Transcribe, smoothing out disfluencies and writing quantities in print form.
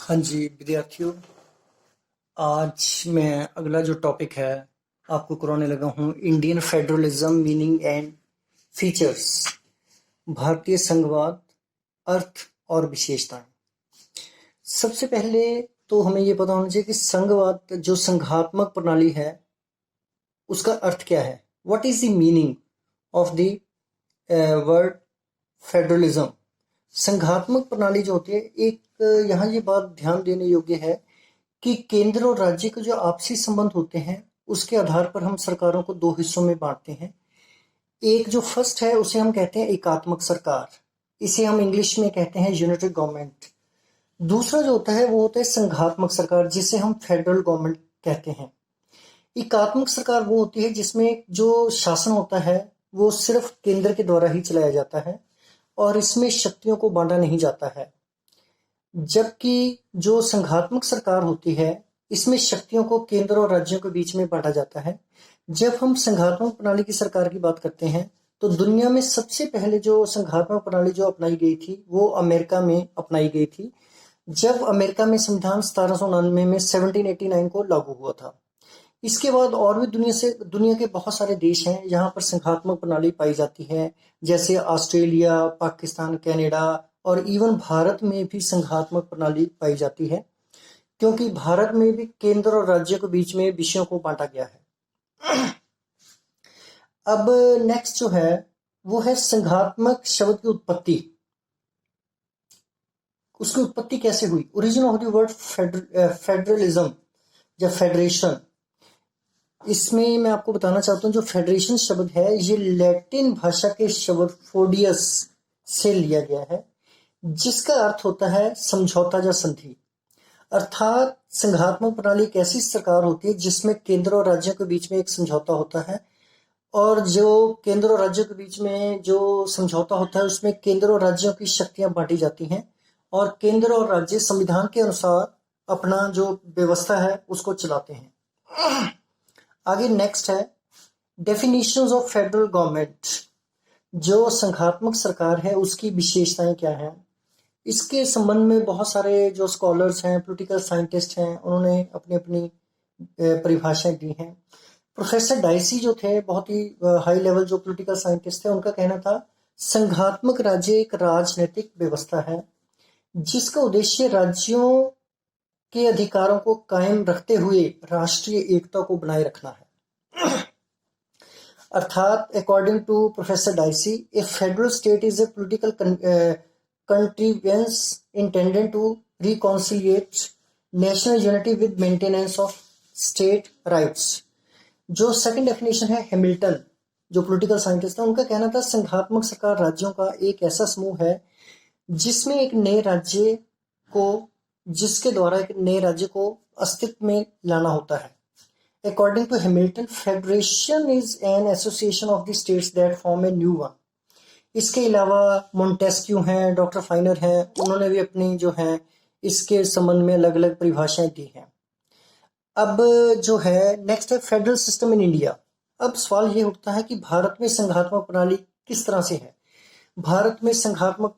हाँ जी, विद्यार्थियों, आज मैं अगला जो टॉपिक है आपको कराने लगा हूँ Indian federalism meaning and features. भारतीय संघवाद, अर्थ और विशेषताएं। सबसे पहले तो हमें ये पता होना चाहिए कि संघवाद जो संघात्मक प्रणाली है उसका अर्थ क्या है। What is the meaning of the word federalism. संघात्मक प्रणाली जो होती है, एक यहाँ ये बात ध्यान देने योग्य है कि केंद्र और राज्य के जो आपसी संबंध होते हैं उसके आधार पर हम सरकारों को दो हिस्सों में बांटते हैं। एक जो फर्स्ट है उसे हम कहते हैं एकात्मक सरकार, इसे हम इंग्लिश में कहते हैं यूनिटरी गवर्नमेंट। दूसरा जो होता है वो होता है संघात्मक सरकार, जिसे हम फेडरल गवर्नमेंट कहते हैं। एकात्मक सरकार वो होती है जिसमें जो शासन होता है वो सिर्फ केंद्र के द्वारा ही चलाया जाता है और इसमें शक्तियों को बांटा नहीं जाता है। जबकि जो संघात्मक सरकार होती है इसमें शक्तियों को केंद्र और राज्यों के बीच में बांटा जाता है। जब हम संघात्मक प्रणाली की सरकार की बात करते हैं तो दुनिया में सबसे पहले जो संघात्मक प्रणाली जो अपनाई गई थी वो अमेरिका में अपनाई गई थी, जब अमेरिका में संविधान 1799 में 1789 को लागू हुआ था। इसके बाद और भी दुनिया के बहुत सारे देश हैं जहां पर संघात्मक प्रणाली पाई जाती है, जैसे ऑस्ट्रेलिया, पाकिस्तान, कनाडा और इवन भारत में भी संघात्मक प्रणाली पाई जाती है, क्योंकि भारत में भी केंद्र और राज्य के बीच में विषयों को बांटा गया है। अब नेक्स्ट जो है वो है संघात्मक शब्द की उत्पत्ति। उसकी उत्पत्ति कैसे हुई? Origin of the word federalism या फेडरेशन। इसमें मैं आपको बताना चाहता हूँ जो फेडरेशन शब्द है ये लैटिन भाषा के शब्द फोडियस से लिया गया है, जिसका अर्थ होता है समझौता या संधि। अर्थात संघात्मक प्रणाली एक ऐसी सरकार होती है जिसमें केंद्र और राज्यों के बीच में एक समझौता होता है, और जो केंद्र और राज्यों के बीच में जो समझौता होता है उसमें केंद्र और राज्यों की शक्तियां बांटी जाती हैं और केंद्र और राज्य संविधान के अनुसार अपना जो व्यवस्था है उसको चलाते हैं। आगे नेक्स्ट है डेफिनेशंस ऑफ फेडरल गवर्नमेंट। जो संघात्मक सरकार है उसकी विशेषताएं क्या है, इसके संबंध में बहुत सारे जो स्कॉलर्स हैं, पॉलिटिकल साइंटिस्ट हैं, उन्होंने अपनी अपनी परिभाषाएं दी हैं। प्रोफेसर डाइसी जो थे, बहुत ही हाई लेवल जो पॉलिटिकल साइंटिस्ट थे, उनका कहना था संघात्मक राज्य एक राजनीतिक व्यवस्था है जिसका उद्देश्य राज्यों के अधिकारों को कायम रखते हुए राष्ट्रीय एकता को बनाए रखना है। अर्थात according to professor Dicey, a federal state is a political contrivance intended to reconciliate national unity with maintenance of state rights। जो सेकंड डेफिनेशन है हैमिल्टन, जो पॉलिटिकल साइंटिस्ट है, उनका कहना था संघात्मक सरकार राज्यों का एक ऐसा समूह है जिसमें एक नए राज्य को जिसके द्वारा एक नए राज्य को अस्तित्व में लाना होता है। According to Hamilton, federation is an association of the states that form a new one. इसके अलावा मोंटेस्क्यू हैं, डॉक्टर फाइनर हैं, उन्होंने भी अपनी जो है इसके संबंध में अलग अलग परिभाषाएं दी हैं। अब जो है नेक्स्ट है फेडरल सिस्टम इन इंडिया। अब सवाल ये उठता है कि भारत में संघात्मक प्रणाली किस तरह से है। भारत में संघात्मक